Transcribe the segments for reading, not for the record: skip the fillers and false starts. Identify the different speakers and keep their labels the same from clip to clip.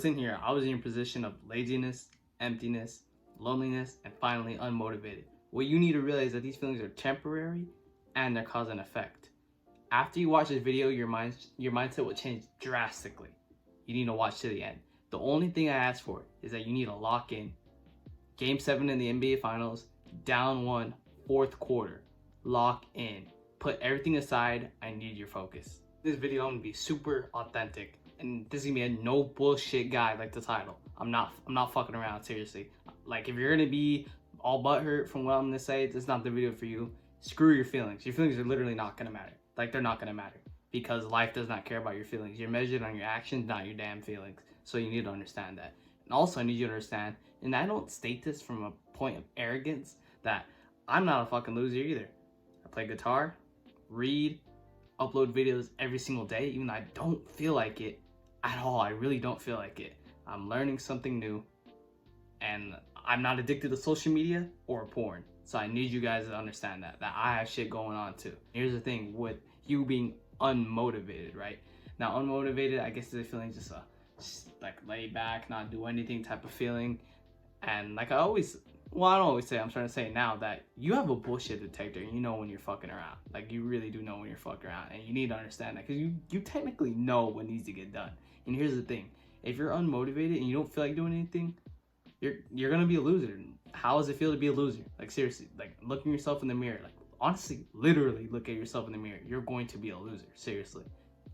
Speaker 1: in here, I was in your position of laziness, emptiness, loneliness, and finally unmotivated. What you need to realize is that these feelings are temporary and they're cause and effect. After you watch this video, your mindset will change drastically. You need to watch to the end. The only thing I ask for is that you need to lock in. Game 7 in the NBA Finals, down 1, fourth quarter. Lock in. Put everything aside. I need your focus. This video, I'm gonna be super authentic, and this is gonna be a no bullshit guy like the title. I'm not fucking around, seriously. Like, if you're gonna be all butthurt from what I'm gonna say, this is not the video for you. Screw your feelings. Your feelings are literally not gonna matter. Like, they're not gonna matter because life does not care about your feelings. You're measured on your actions, not your damn feelings. So you need to understand that. And also, I need you to understand, and I don't state this from a point of arrogance, that I'm not a fucking loser either. I play guitar, read, upload videos every single day, even though I don't feel like it at all. I really don't feel like it. I'm learning something new, and I'm not addicted to social media or porn. So I need you guys to understand that I have shit going on too. Here's the thing with you being unmotivated, right? Now, unmotivated, I guess is a feeling just like lay back, not do anything type of feeling. And like I don't always say, I'm trying to say now that you have a bullshit detector. You know when you're fucking around. Like, you really do know when you're fucking around, and you need to understand that because you technically know what needs to get done. And here's the thing: if you're unmotivated and you don't feel like doing anything, you're gonna be a loser. How does it feel to be a loser? Like, seriously, like looking yourself in the mirror. Like, honestly, literally look at yourself in the mirror. You're going to be a loser. Seriously.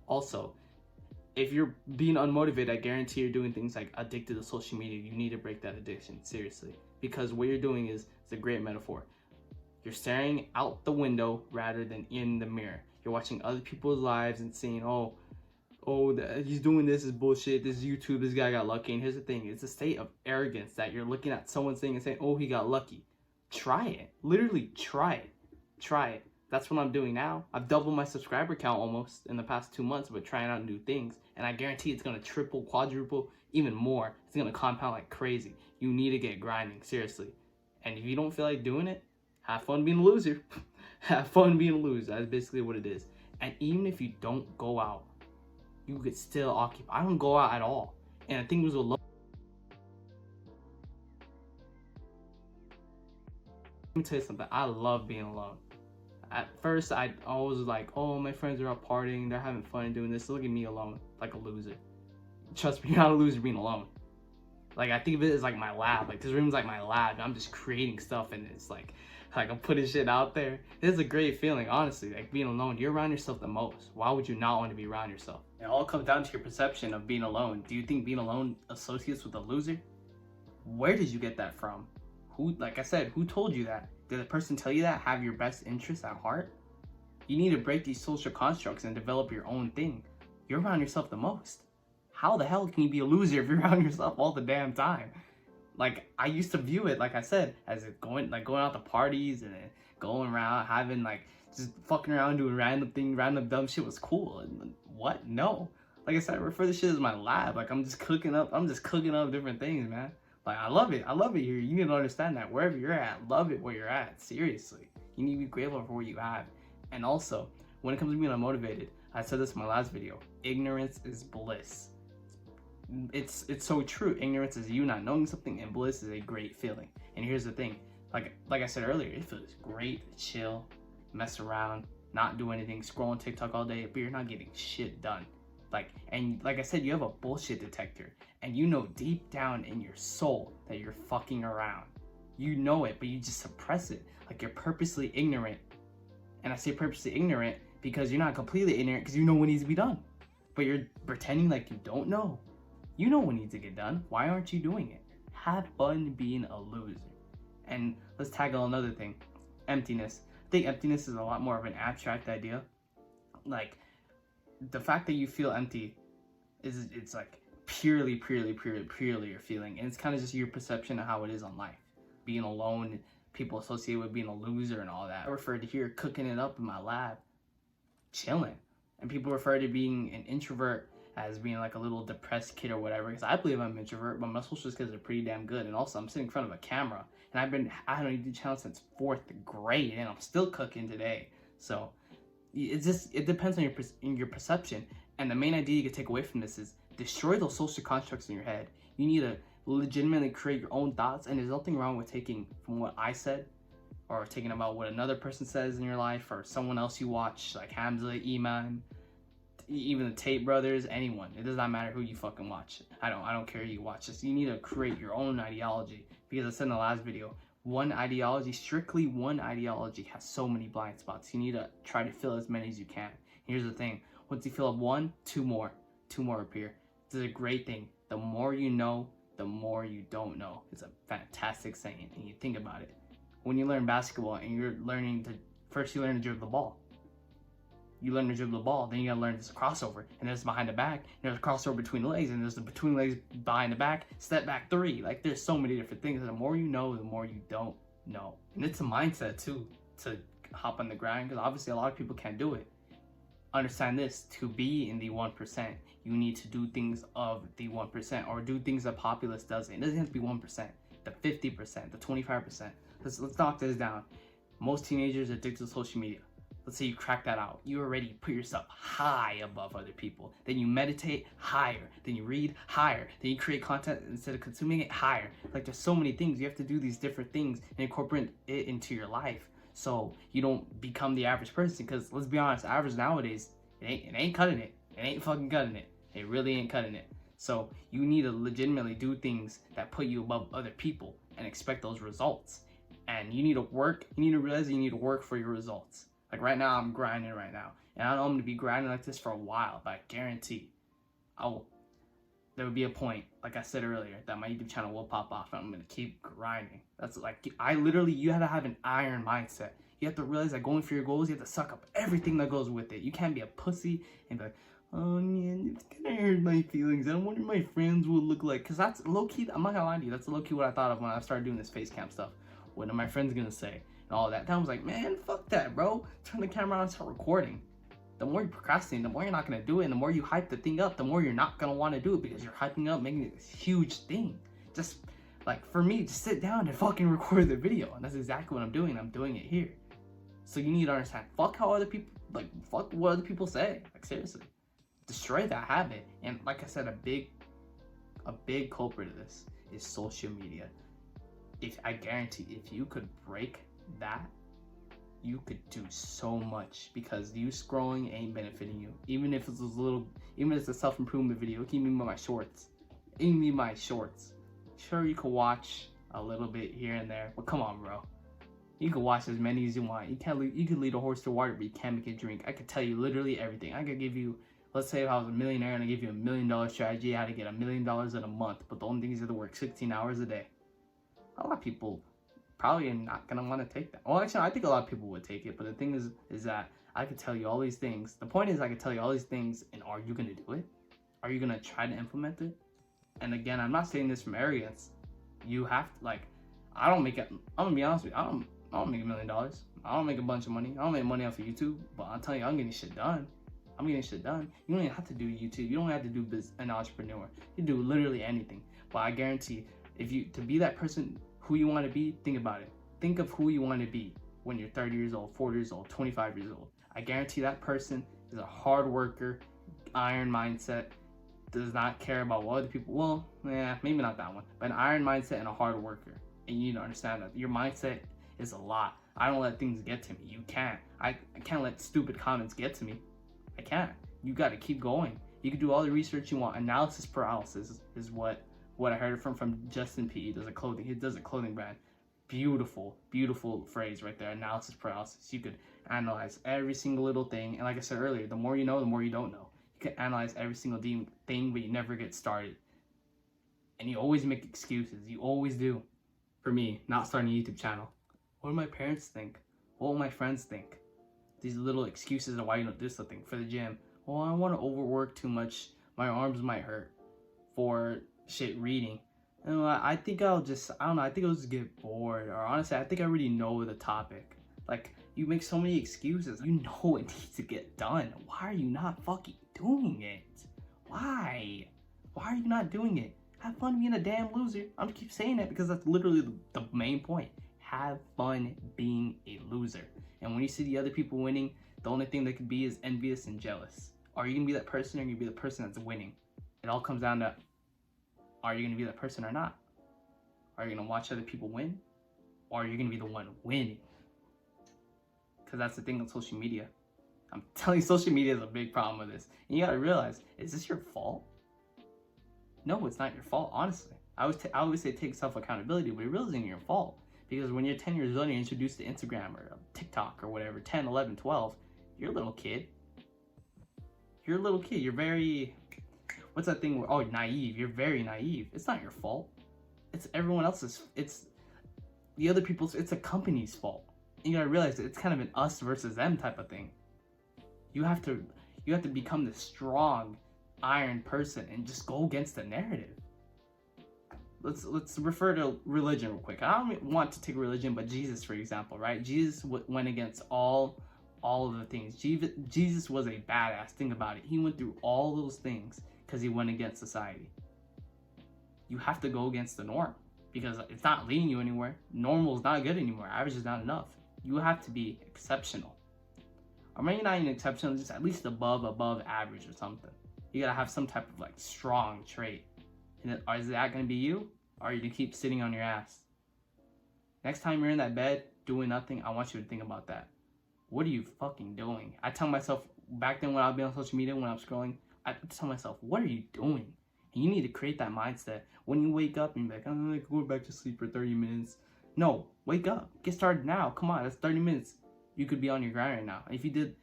Speaker 1: Also, if you're being unmotivated, I guarantee you're doing things like addicted to social media. You need to break that addiction, seriously. Because what you're doing is, it's a great metaphor. You're staring out the window rather than in the mirror. You're watching other people's lives and saying, oh, he's doing this is bullshit. This is YouTube. This guy got lucky. And here's the thing. It's a state of arrogance that you're looking at someone's thing and saying, oh, he got lucky. Try it. Literally try it. Try it. That's what I'm doing now. I've doubled my subscriber count almost in the past 2 months, but trying out new things. And I guarantee it's going to triple, quadruple, even more. It's going to compound like crazy. You need to get grinding, seriously. And if you don't feel like doing it, have fun being a loser. Have fun being a loser. That's basically what it is. And even if you don't go out, you could still occupy. I don't go out at all. And I think it was a low. Let me tell you something. I love being alone. At first, I always was like, oh, my friends are out partying, they're having fun and doing this. Look at me alone, like a loser. Trust me, you're not a loser being alone. Like, I think of it as like my lab. Like, this room's like my lab. I'm just creating stuff, and it's like I'm putting shit out there. It's a great feeling, honestly. Like, being alone, you're around yourself the most. Why would you not want to be around yourself? It all comes down to your perception of being alone. Do you think being alone associates with a loser? Where did you get that from? Who, like I said, who told you that? Did the person tell you that have your best interests at heart? You need to break these social constructs and develop your own thing. You're around yourself the most. How the hell can you be a loser if you're around yourself all the damn time? Like, I used to view it, like I said, as going out to parties and going around having like just fucking around doing random things, random dumb shit was cool. And what? No. Like I said, I refer to this shit as my lab. Like, I'm just cooking up different things, man. Like, I love it here. You need to understand that wherever you're at, love it where you're at. Seriously, you need to be grateful for what you have. And also, when it comes to being unmotivated, I said this in my last video, ignorance is bliss. It's so true. Ignorance is you not knowing something, and bliss is a great feeling. And here's the thing, like I said earlier, it feels great to chill, mess around, not do anything, scrolling TikTok all day, but you're not getting shit done. Like I said, you have a bullshit detector, and you know deep down in your soul that you're fucking around. You know it, but you just suppress it. Like, you're purposely ignorant. And I say purposely ignorant because you're not completely ignorant, because you know what needs to be done. But you're pretending like you don't know. You know what needs to get done. Why aren't you doing it? Have fun being a loser. And let's tackle another thing, emptiness. I think emptiness is a lot more of an abstract idea. Like, the fact that you feel empty it's like purely your feeling, and it's kind of just your perception of how it is on life. Being alone, people associate with being a loser and all that. I refer to here cooking it up in my lab, chilling, and people refer to being an introvert as being like a little depressed kid or whatever, because I believe I'm an introvert, but my social skills are pretty damn good. And also, I'm sitting in front of a camera, and I don't YouTube channel since 4th grade, and I'm still cooking today. So it depends on your perception. And the main idea you can take away from this is destroy those social constructs in your head. You need to legitimately create your own thoughts, and there's nothing wrong with taking from what I said or taking about what another person says in your life or someone else you watch, like Hamza, Iman, even the Tate brothers, anyone. It does not matter who you fucking watch. I don't care who you watch. Just you need to create your own ideology, because I said in the last video, one ideology, strictly one ideology, has so many blind spots. You need to try to fill as many as you can. Here's the thing: once you fill up one, two more appear. This is a great thing. The more you know, the more you don't know. It's a fantastic saying, and you think about it. When you learn basketball and you're learning to, first you learn to dribble the ball. You learn to dribble the ball, then you gotta learn this crossover, and there's behind the back, and there's a crossover between the legs, and there's the between legs behind the back, step back three. Like, there's so many different things. The more you know, the more you don't know. And it's a mindset too, to hop on the grind, because obviously a lot of people can't do it. Understand this: to be in the 1%, you need to do things of the 1%, or do things that populace doesn't. It doesn't have to be 1%, the 50%, the 25%. Let's knock this down. Most teenagers are addicted to social media. Let's say you crack that out. You already put yourself high above other people. Then you meditate, higher. Then you read, higher. Then you create content instead of consuming it, higher. Like, there's so many things. You have to do these different things and incorporate it into your life, so you don't become the average person. Because let's be honest, average nowadays, it ain't cutting it. It ain't fucking cutting it. It really ain't cutting it. So you need to legitimately do things that put you above other people and expect those results. And you need to work. You need to realize you need to work for your results. Like, right now, I'm grinding right now. And I know I'm going to be grinding like this for a while, but I guarantee there will be a point, like I said earlier, that my YouTube channel will pop off and I'm going to keep grinding. That's like, you have to have an iron mindset. You have to realize that going for your goals, you have to suck up everything that goes with it. You can't be a pussy and be like, oh man, it's going to hurt my feelings. I wonder what my friends will look like. Because that's low-key, I'm not going to lie to you, that's low-key what I thought of when I started doing this face cam stuff. What are my friends going to say? And all that. Then I was like, man, fuck that, bro. Turn the camera on and start recording. The more you procrastinate, the more you're not going to do it. And the more you hype the thing up, the more you're not going to want to do it, because you're hyping up, making it this huge thing. Just, like, for me, just sit down and fucking record the video. And that's exactly what I'm doing. I'm doing it here. So you need to understand, fuck how other people, like, fuck what other people say. Like, seriously. Destroy that habit. And like I said, a big culprit of this is social media. I guarantee, if you could break that, you could do so much, because you scrolling ain't benefiting you. Even if it's a self-improvement video, it can be my shorts. Sure, you can watch a little bit here and there, but come on, bro. You can watch as many as you want. You can lead a horse to water, but you can't make it drink. I could tell you literally everything. I could give you, let's say if I was a millionaire and I give you $1 million strategy how to get $1 million in a month, but the only thing is you have to work 16 hours a day. A lot of people probably not gonna want to take that. Well, actually, I think a lot of people would take it, but the thing is that I could tell you all these things. The point is, I could tell you all these things, and are you gonna do it? Are you gonna try to implement it? And again, I'm not saying this from arrogance. You have to, like, I'm gonna be honest with you, I don't make $1 million. I don't make a bunch of money. I don't make money off of YouTube, but I'll tell you, I'm getting shit done. You don't even have to do YouTube. You don't have to do an entrepreneur. You do literally anything. But I guarantee, to be that person who you want to be, think about it. Think of who you want to be when you're 30 years old, 40 years old, 25 years old. I guarantee that person is a hard worker, iron mindset, does not care about what other people, well, yeah, maybe not that one, but an iron mindset and a hard worker. And you need to understand that your mindset is a lot. I don't let things get to me. You can't. I can't let stupid comments get to me. I can't. You got to keep going. You can do all the research you want. Analysis paralysis is what I heard from Justin P. He does a clothing brand. Beautiful phrase right there. Analysis paralysis. You could analyze every single little thing, and like I said earlier, the more you know, the more you don't know. You can analyze every single thing, but you never get started. And you always make excuses. You always do. For me, not starting a YouTube channel. What do my parents think? What will my friends think? These little excuses of why you don't do something. For the gym, well, I don't want to overwork too much. My arms might hurt. For shit, reading. And I think I'll just get bored. Or honestly, I think I already know the topic. Like, you make so many excuses. You know it needs to get done. Why are you not fucking doing it? Why? Why are you not doing it? Have fun being a damn loser. I'm gonna keep saying that because that's literally the main point. Have fun being a loser. And when you see the other people winning, the only thing that could be is envious and jealous. Are you gonna be that person, or are you gonna be the person that's winning? It all comes down to, are you going to be that person or not? Are you going to watch other people win? Or are you going to be the one winning? Because that's the thing with social media. I'm telling you, social media is a big problem with this. And you got to realize, is this your fault? No, it's not your fault, honestly. I always say take self-accountability, but it really isn't your fault. Because when you're 10 years old and you're introduced to Instagram or TikTok or whatever, 10, 11, 12, you're a little kid. You're a little kid. You're very, what's that thing where, oh, naive. You're very naive. It's not your fault. It's everyone else's. It's the other people's, it's a company's fault. And you gotta realize that it's kind of an us versus them type of thing. You have to become this strong iron person and just go against the narrative. Let's refer to religion real quick. I don't want to take religion, but Jesus, for example, right? Jesus went against all of the things. Jesus was a badass. Think about it. He went through all those things because he went against society. You have to go against the norm because it's not leading you anywhere. Normal is not good anymore. Average is not enough. You have to be exceptional. Or maybe not even exceptional, just at least above average or something. You gotta have some type of like strong trait. And is that gonna be you? Or are you gonna keep sitting on your ass? Next time you're in that bed doing nothing, I want you to think about that. What are you fucking doing? I tell myself, back then when I'd be on social media, when I'm scrolling, I tell myself, what are you doing? And you need to create that mindset. When you wake up and you're like, I'm gonna go back to sleep for 30 minutes. No, wake up. Get started now. Come on, that's 30 minutes. You could be on your grind right now. If you did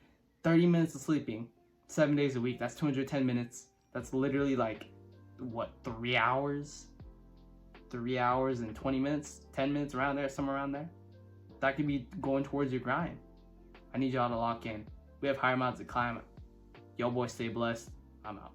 Speaker 1: 30 minutes of sleeping 7 days a week, that's 210 minutes. That's literally like, what, 3 hours? 3 hours and 20 minutes, 10 minutes, around there, somewhere around there. That could be going towards your grind. I need y'all to lock in. We have higher mountains to climb. Yo, boy, stay blessed. I'm out.